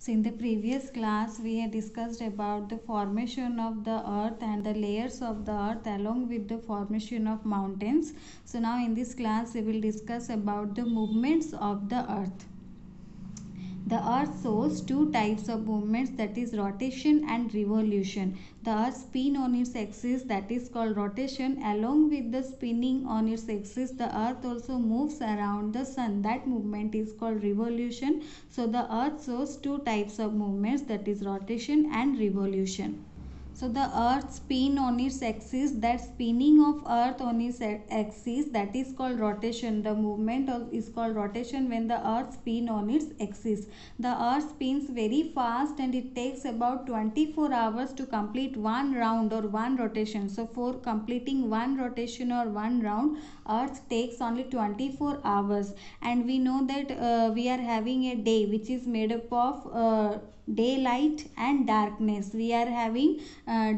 So in the previous class we had discussed about the formation of the earth and the layers of the earth along with the formation of mountains. So now in this class we will discuss about the movements of the earth. The earth shows two types of movements, that is rotation and revolution. The earth spin on its axis, that is called rotation. Along with the spinning on its axis, the earth also moves around the sun. That movement is called revolution. So the earth shows two types of movements, that is rotation and revolution. So the earth spin on its axis, that spinning of earth on its axis, that is called rotation. The movement is called rotation when the earth spin on its axis. The earth spins very fast and it takes about 24 hours to complete one round or one rotation. So for completing one rotation or one round, earth takes only 24 hours. And we know that we are having a day which is made up of daylight and darkness. We are having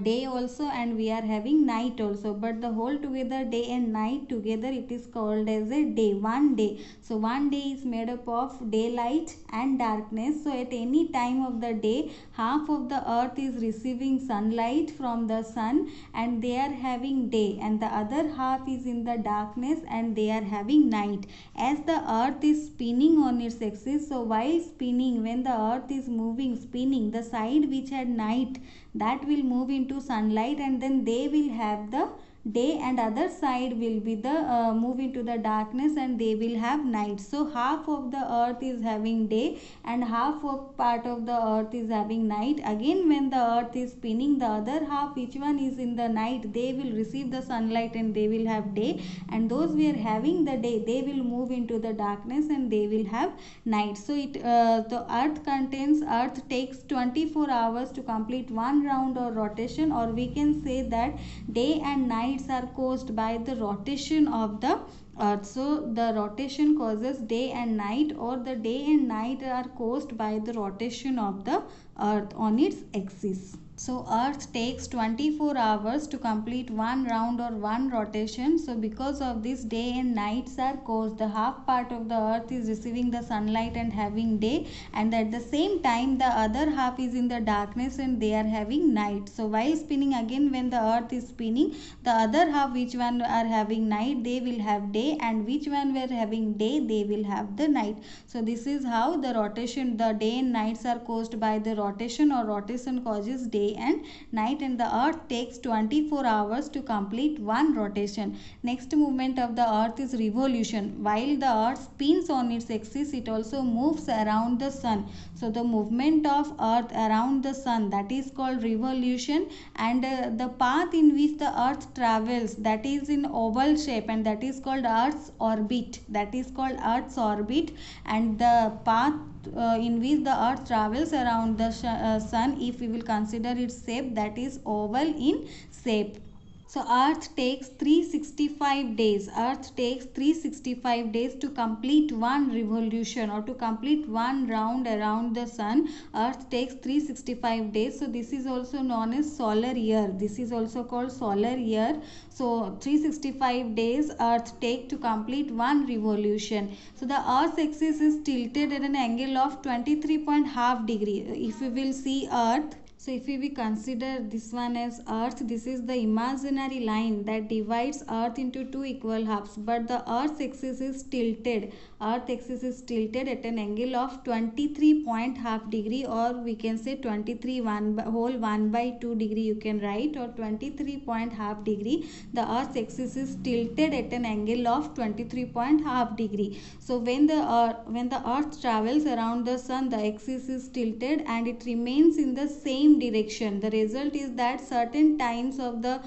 day also and we are having night also, but the whole together day and night together it is called as a day, one day. So one day is made up of daylight and darkness. So at any time of the day, half of the earth is receiving sunlight from the sun and they are having day, and the other half is in the darkness and they are having night. As the earth is spinning on its axis, so while spinning, when the earth is moving spinning, the side which had night, that will move into sunlight and then they will have the day, and other side will be the move into the darkness and they will have night. So half of the earth is having day and half of part of the earth is having night. Again when the earth is spinning, the other half which one is in the night, they will receive the sunlight and they will have day, and those we are having the day, they will move into the darkness and they will have night. So the earth takes 24 hours to complete one round or rotation, or we can say that day and nights are caused by the rotation of the earth. So the rotation causes day and night, or the day and night are caused by the rotation of the earth on its axis. So earth takes 24 hours to complete one round or one rotation. So because of this, day and nights are caused. The half part of the earth is receiving the sunlight and having day, and at the same time the other half is in the darkness and they are having night. So while spinning, again when the earth is spinning, the other half which one are having night, they will have day, and which one were having day, they will have the night. So this is how the rotation, the day and nights are caused by the rotation, or rotation causes day and night, and the earth takes 24 hours to complete one rotation. Next movement of the earth is revolution. While the earth spins on its axis, it also moves around the sun. So the movement of earth around the sun, that is called revolution, and the path in which the earth travels, that is in oval shape, and that is called earth's orbit. That is called earth's orbit, and the path in which the earth travels around the sun, if we will consider its shape, that is oval in shape. So earth takes 365 days. Earth takes 365 days to complete one revolution, or to complete one round around the sun. Earth takes 365 days. So this is also known as solar year. This is also called solar year. So 365 days earth take to complete one revolution. So the earth's axis is tilted at an angle of 23.5 degree. If we will see earth, so if we consider this one as earth, this is the imaginary line that divides earth into two equal halves, but the earth's axis is tilted. Earth axis is tilted at an angle of 23.5 degree, or we can say 23 whole 1 by 2 degree you can write, or 23.5 degree. The earth's axis is tilted at an angle of 23.5 degree. So when the earth travels around the sun, the axis is tilted and it remains in the same direction. The result is that certain times of the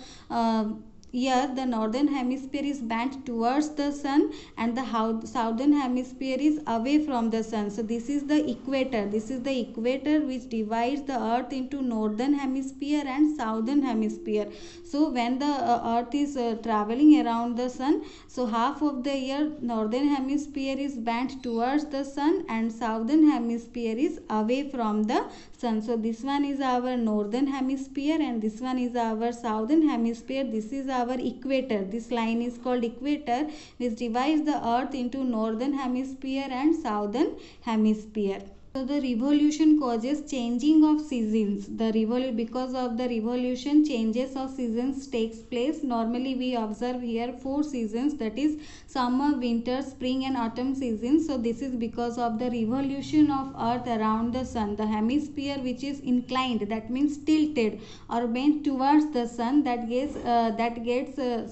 year, the northern hemisphere is bent towards the sun and the southern hemisphere is away from the sun. So this is the equator. This is the equator which divides the earth into northern hemisphere and southern hemisphere. So when the earth is traveling around the sun, so half of the year northern hemisphere is bent towards the sun and southern hemisphere is away from the sun. So this one is our northern hemisphere and this one is our southern hemisphere. This is our equator. This line is called equator, which divides the earth into northern hemisphere and southern hemisphere. So the revolution causes changing of seasons. Because of the revolution, changes of seasons takes place. Normally we observe here 4 seasons, that is summer, winter, spring and autumn seasons. So this is because of the revolution of earth around the sun. The hemisphere which is inclined, that means tilted or bent towards the sun, that gets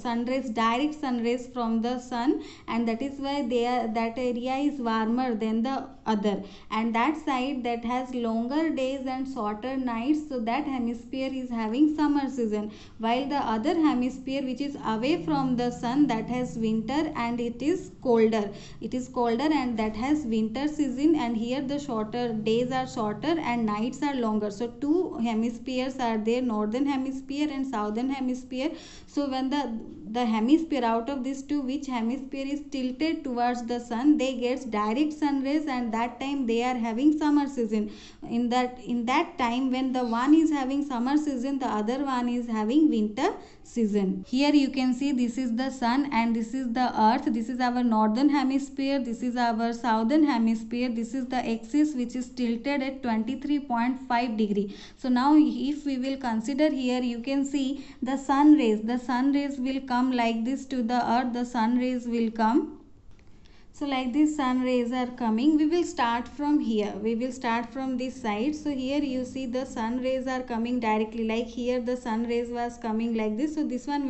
sun rays, direct sun rays from the sun, and that is why that area is warmer than the other, and that side that has longer days and shorter nights, so that hemisphere is having summer season, while the other hemisphere which is away from the sun, that has winter and it is colder and that has winter season, and here the shorter days are shorter and nights are longer. So two hemispheres are there, northern hemisphere and southern hemisphere. So when the hemisphere, out of these two, which hemisphere is tilted towards the sun, they gets direct sun rays, and that time they are having summer season. In that time, when the one is having summer season, the other one is having winter season. Here you can see this is the sun and this is the earth. This is our northern hemisphere, this is our southern hemisphere. This is the axis which is tilted at 23.5 degree. So now if we will consider here, you can see the sun rays will come like this to the earth. The sun rays will come. So like this sun rays are coming. We will start from here. We will start from this side. So here you see the sun rays are coming directly. Like here the sun rays was coming like this. So this one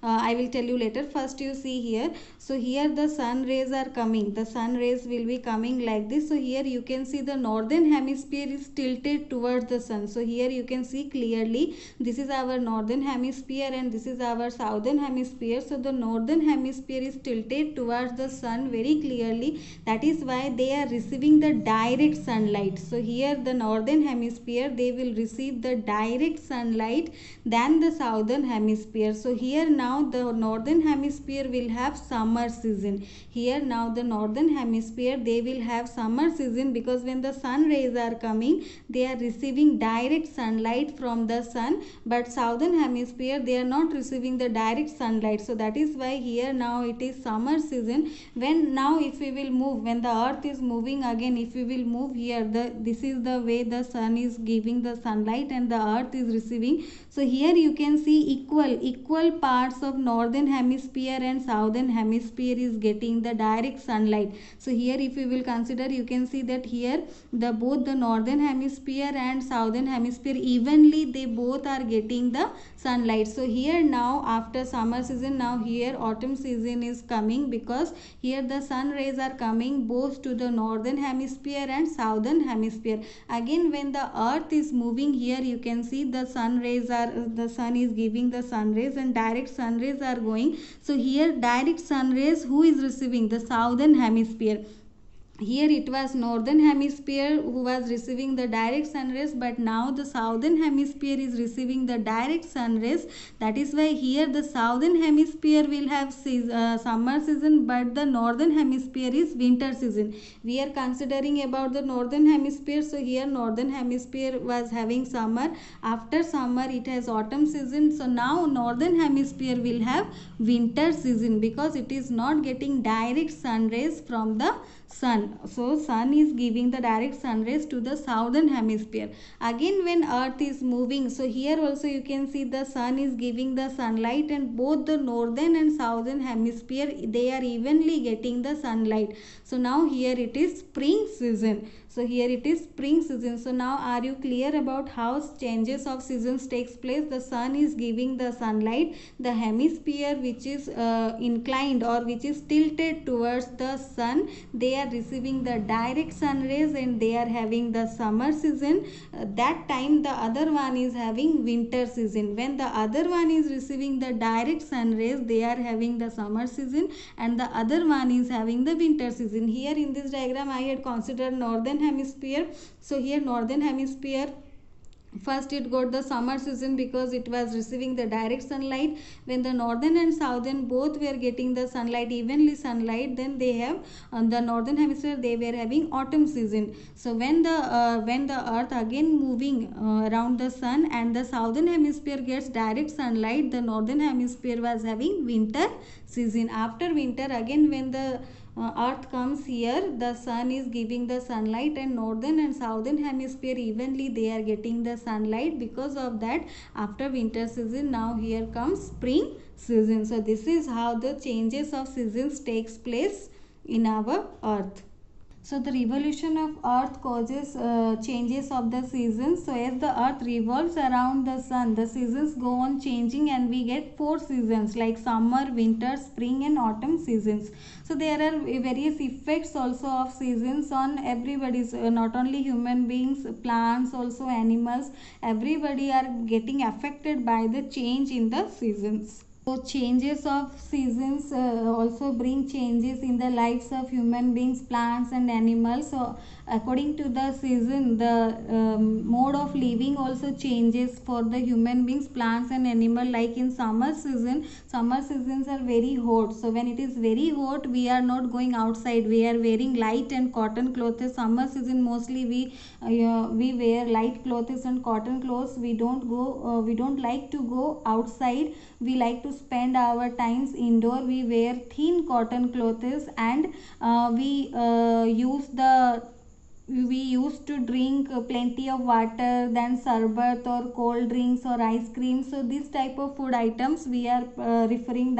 I will tell you later. First you see here. So here the sun rays are coming. The sun rays will be coming like this. So here you can see the northern hemisphere is tilted towards the sun. So here you can see clearly this is our northern hemisphere and this is our southern hemisphere. So the northern hemisphere is tilted towards the sun very clearly. That is why they are receiving the direct sunlight. So here the northern hemisphere, they will receive the direct sunlight than the southern hemisphere. So here now the northern hemisphere will have summer season. Here now the northern hemisphere, they will have summer season, because when the sun rays are coming, they are receiving direct sunlight from the sun, but southern hemisphere, they are not receiving the direct sunlight. So that is why here now it is summer season. When now if we will move, when the earth is moving again, if we will move here, this is the way the sun is giving the sunlight and the earth is receiving. So here you can see equal parts of northern hemisphere and southern hemisphere is getting the direct sunlight. So here if we will consider, you can see that here both the northern hemisphere and southern hemisphere evenly, they both are getting the sunlight. So here now after summer season, now here autumn season is coming, because here the sun rays are coming both to the northern hemisphere and southern hemisphere. Again when the earth is moving, here you can see the sun is giving the sun rays and direct sun rays are going. So here direct sun rays, who is receiving? The southern hemisphere. Here it was northern hemisphere who was receiving the direct sun rays, but now the southern hemisphere is receiving the direct sun rays. That is why here the southern hemisphere will have summer season, but the northern hemisphere is winter season. We are considering about the northern hemisphere. So here northern hemisphere was having summer. After summer it has autumn season. So now northern hemisphere will have winter season, because it is not getting direct sun rays from the sun. So sun is giving the direct sun rays to the southern hemisphere. Again when earth is moving, so here also you can see the sun is giving the sunlight, and both the northern and southern hemisphere, they are evenly getting the sunlight. So now here it is spring season. So here it is spring season. So now are you clear about how changes of seasons takes place? The sun is giving the sunlight. The hemisphere which is inclined or which is tilted towards the sun, they are receiving the direct sun rays and they are having the summer season. That time the other one is having winter season. When the other one is receiving the direct sun rays, they are having the summer season, and the other one is having the winter season. Here in this diagram I had considered northern hemisphere. So here northern hemisphere, first it got the summer season because it was receiving the direct sunlight. When the northern and southern both were getting the sunlight, evenly sunlight, then they have on the northern hemisphere, they were having autumn season. So when the earth again moving around the sun and the southern hemisphere gets direct sunlight, the northern hemisphere was having winter season. After winter, again when the earth comes here, the sun is giving the sunlight, and northern and southern hemisphere evenly they are getting the sunlight. Because of that, after winter season, now here comes spring season. So this is how the changes of seasons takes place in our earth. So the revolution of earth causes changes of the seasons. So as the earth revolves around the sun, the seasons go on changing, and we get 4 seasons like summer, winter, spring and autumn seasons. So there are various effects also of seasons on everybody's, not only human beings, plants, also animals, everybody are getting affected by the change in the seasons. So changes of seasons also bring changes in the lives of human beings, plants and animals. So according to the season, the mode of living also changes for the human beings, plants and animal. Like in summer seasons are very hot. So when it is very hot, we are not going outside. We are wearing light and cotton clothes. Summer season mostly we wear light clothes and cotton clothes. We don't like to go outside. We like to spend our times indoor. We wear thin cotton clothes, and we used to drink plenty of water, then sarbat or cold drinks or ice cream. So this type of food items we are preferring.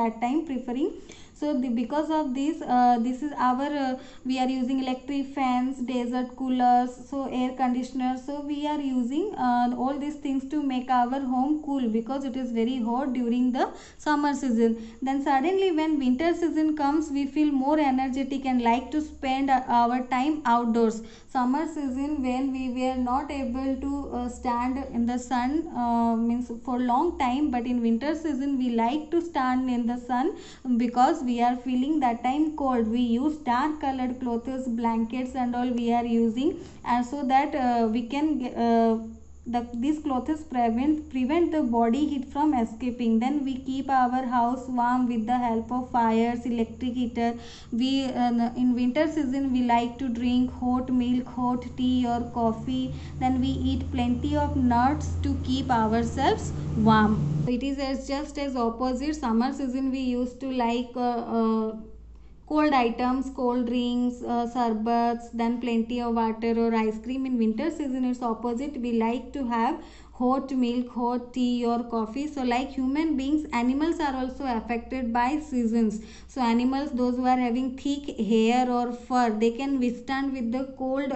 So because of this is our we are using electric fans, desert coolers, so air conditioners. So we are using all these things to make our home cool, because it is very hot during the summer season. Then suddenly when winter season comes, we feel more energetic and like to spend our time outdoors. Summer season, when we were not able to stand in the sun, means for long time, but in winter season we like to stand in the sun because we are feeling that time cold. We use dark colored clothes, blankets and all we are using, and so that we can these clothes prevent the body heat from escaping. Then we keep our house warm with the help of fires, electric heater. We in winter season we like to drink hot milk, hot tea or coffee. Then we eat plenty of nuts to keep ourselves warm. It is just as opposite. Summer season we used to like cold items, cold drinks, sarbats, then plenty of water or ice cream. In winter season it's opposite. We like to have hot milk, hot tea or coffee. So like human beings, animals are also affected by seasons. So animals, those who are having thick hair or fur, they can withstand with the cold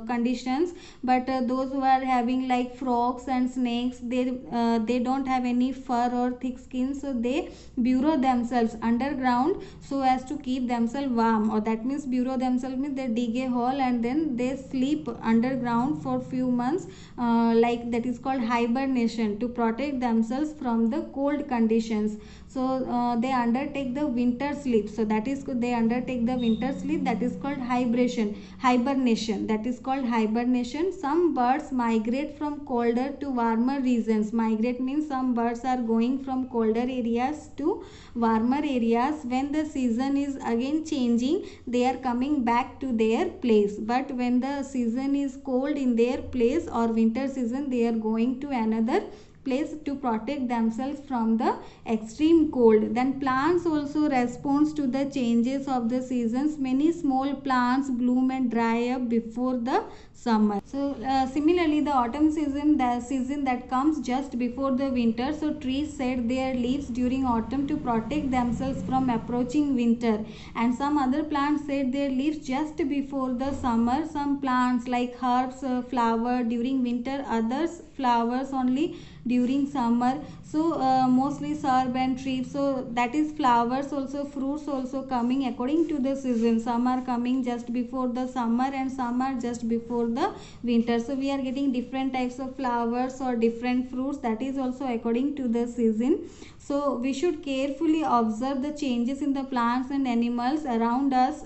conditions. But those who are having like frogs and snakes, they don't have any fur or thick skin, so they burrow themselves underground so as to keep themselves warm. Or that means burrow themselves means they dig a hole and then they sleep underground for few months, like that is called hibernation, to protect themselves from the cold conditions. So they undertake the winter sleep. So that is, they undertake the winter sleep, that is called hibernation, that is called hibernation. Some birds migrate from colder to warmer regions. Migrate means some birds are going from colder areas to warmer areas. When the season is again changing, they are coming back to their place. But when the season is cold in their place or winter season, they are going to another place to protect themselves from the extreme cold. Then plants also responds to the changes of the seasons. Many small plants bloom and dry up before the summer. So similarly, the autumn season, the season that comes just before the winter. So trees shed their leaves during autumn to protect themselves from approaching winter, and some other plants shed their leaves just before the summer. Some plants like herbs flower during winter, others flowers only during summer. So mostly shrub and trees, so that is flowers also, fruits also coming according to the season. Some are coming just before the summer and some are just before the winter. So we are getting different types of flowers or different fruits, that is also according to the season. So we should carefully observe the changes in the plants and animals around us,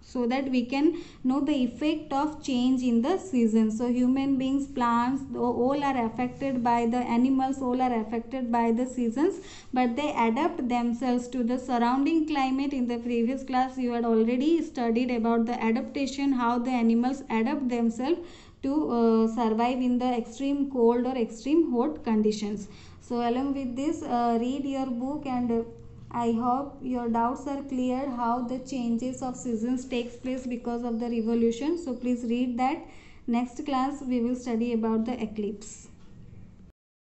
so that we can know the effect of change in the season. So human beings, plants, all are affected by the animals, all are affected by the seasons, but they adapt themselves to the surrounding climate. In the previous class you had already studied about the adaptation, how the animals adapt themselves to survive in the extreme cold or extreme hot conditions. So along with this, read your book, and I hope your doubts are clear how the changes of seasons takes place because of the revolution. So please read that. Next class we will study about the eclipse.